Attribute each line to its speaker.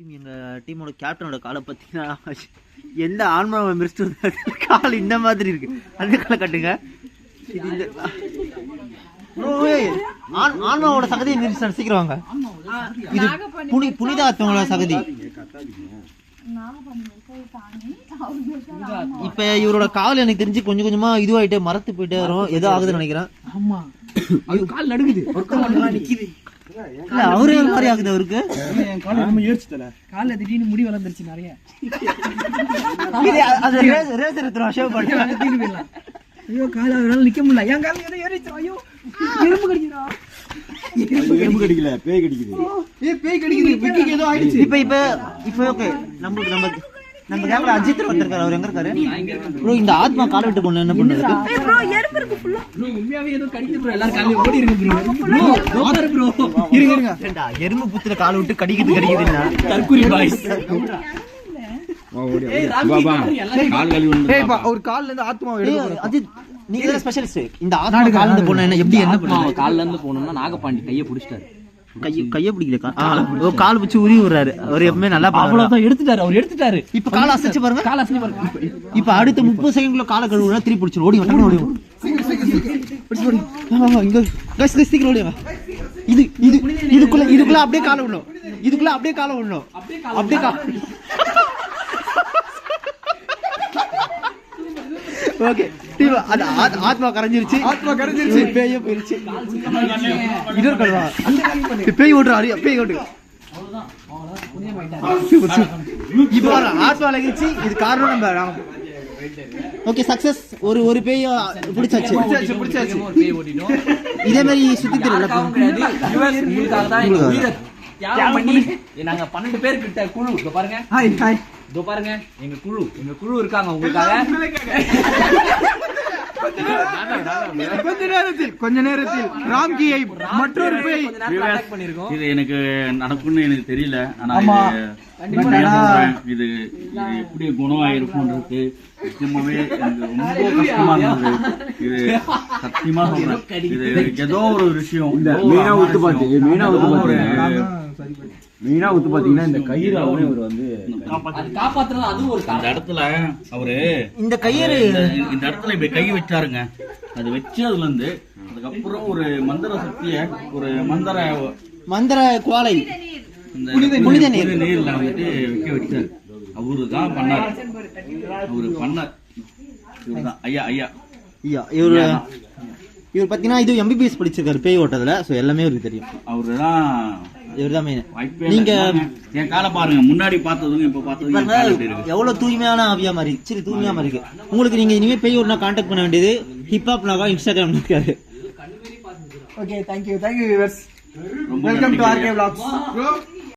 Speaker 1: எங்க டீமோட கேப்டனோட காலை பார்த்தீங்கன்னா எந்த ஆன்மாவை மிரிச்சிட்டு கால் இந்த மாதிரி இருக்கு. அந்த காலை கட்டுங்க. ஆன்மாவோட சகதியை மிரிச்சு சீக்கிரம் வாங்க. இது புனித ஆத்மாவோட சகதி. இப்ப இவரோட கால் எனக்கு தெரிஞ்சு கொஞ்சம் கொஞ்சமா இதுவாயிட்டே மரத்து போயிட்டே வரும். ஏதோ ஆகுதுன்னு நினைக்கிறேன். ஆமா கால் நடுக்குது. அவரு மாதிரி ஆகுது. அவருக்கு கால திடீர்னு முடி வளர்ந்துருச்சு நிறைய. ஐயோ கால அவரால் நிக்க முடியல. என் கால ஏதோ ஏறிச்சு. ஐயோ எறும்பு கடிக்குதா? எறும்பு கடிக்கல, பேய் கடிக்குது. பேய் கடிக்குது. விக்கிக்கு ஏதோ ஆயிடுச்சு. இப்ப ஓகே. நம்ம கேமரா அஜித் வந்திருக்காரு. அவர் எங்க இருக்காரு ப்ரோ? இந்த ஆத்மா கால விட்டு போன என்ன பண்ணுது ப்ரோ? எறும்பு இருக்கு ஃபுல்லா. ப்ரோ உண்மையாவே ஏதோ கடிக்குது ப்ரோ. எல்லாரும் காலைய ஓடி இருக்கு ப்ரோ. தோபாரு ப்ரோ. இருங்க ஏண்டா எறும்பு புத்துல கால விட்டு கடிக்குதுன்னா தற்குறி பாய்ஸ். ஏய் பாபா கால் கழுவி வந்து. ஏய் அவர் கால்ல இருந்து ஆத்மாவை எடுங்க. அஜித் நீங்க தான் ஸ்பெஷலிஸ்ட். இந்த ஆத்மா கால்ல இருந்து போனா என்ன எப்படி என்ன பண்ணுவாங்க? கால்ல இருந்து போணும்னா நாகபாண்டி கையை பிடிச்சிட்டாரு. கைய பிடிக்கல. கால் பிடிச்சி உருவி விடுறாரு. அவர் எப்பவுமே நல்லா அவ்வளவுதான் எடுத்துட்டாரு. அவர் எடுத்துட்டாரு. இப்ப கால அசைச்சு பாருங்க. கால அசைச்சு பாருங்க. இப்ப அடுத்த 30 செகண்ட்ல கால கழுவுனா திருப்பி பிடிச்சு ஓடி வந்து ஓடி இங்க சீக்கிரம் ஓடிங்க. இதுக்குள்ள அப்படியே கால விடணும். இதுக்குள்ள அப்படியே கால விடணும். அப்படியே ஓகே ஆத்மா கரைஞ்சிருச்சு. பேயும் போயிருச்சு. இன்னொரு கழுவா பேய் ஓட்டுறாரு. பேய் ஓட்டு இப்ப ஆத்மா அழகிருச்சு. இது காரணம் நம்ம. Okay success. ஒரு பேய் பிடிச்சாச்சு. இதே மாதிரி சுத்தி தெரியல. நாங்க 12 பேர் கிட்ட குழு பாருங்க. இதோ பாருங்க எங்க குழு இருக்காங்க உங்களுக்காக. கொஞ்ச நேரத்தில் ராம்கியை மற்றொரு பேய் பண்ணிருக்கோம்.
Speaker 2: இது எனக்கு நடக்கும்னு எனக்கு தெரியல. ஆனா இது எப்படி குணமாயிருக்கும்ன்றது நிச்சயமாவே எனக்கு ரொம்ப கஷ்டமா இருந்தது. இது சத்தியமா சொல்றேன். இது ஏதோ ஒரு விஷயம்
Speaker 3: மீனா ஊத்து பாத்தீங்கன்னா இந்த கயிறு அவரே அவர் வந்து
Speaker 2: காப்பாத்துறது. அது ஒரு அந்த இடத்துல அவரு
Speaker 1: இந்த கயிறு
Speaker 2: இந்த இடத்துல இப்படி கை வச்சாருங்க. அது வச்சு அதுல இருந்து அதுக்கப்புறம் ஒரு மந்திர சக்திய ஒரு மந்திர குவாலை புனித நீர்ல வந்துட்டு வைக்க வச்சாரு. அவருதான் பண்ணார். இவருதான் ஐயா இவர் பாத்தீங்கன்னா இது எம்பிபிஎஸ் படிச்சிருக்காரு பேய் ஓட்டதுல. சோ எல்லாமே அவருக்கு தெரியும். இவர்தான் மெயின். நீங்க என் காலை பாருங்க. முன்னாடி பார்த்ததும் இப்ப பார்த்ததும்
Speaker 1: எவ்வளவு தூய்மையான ஆவியா மாதிரி சரி தூய்மையா மாதிரி இருக்கு. உங்களுக்கு நீங்க இனிமே பேய் ஓட்டனா கான்டாக்ட் பண்ண வேண்டியது ஹிப்ஹாப் நாகா இன்ஸ்டாகிராம் இருக்காரு.
Speaker 3: Okay thank you viewers. Welcome to RK vlogs.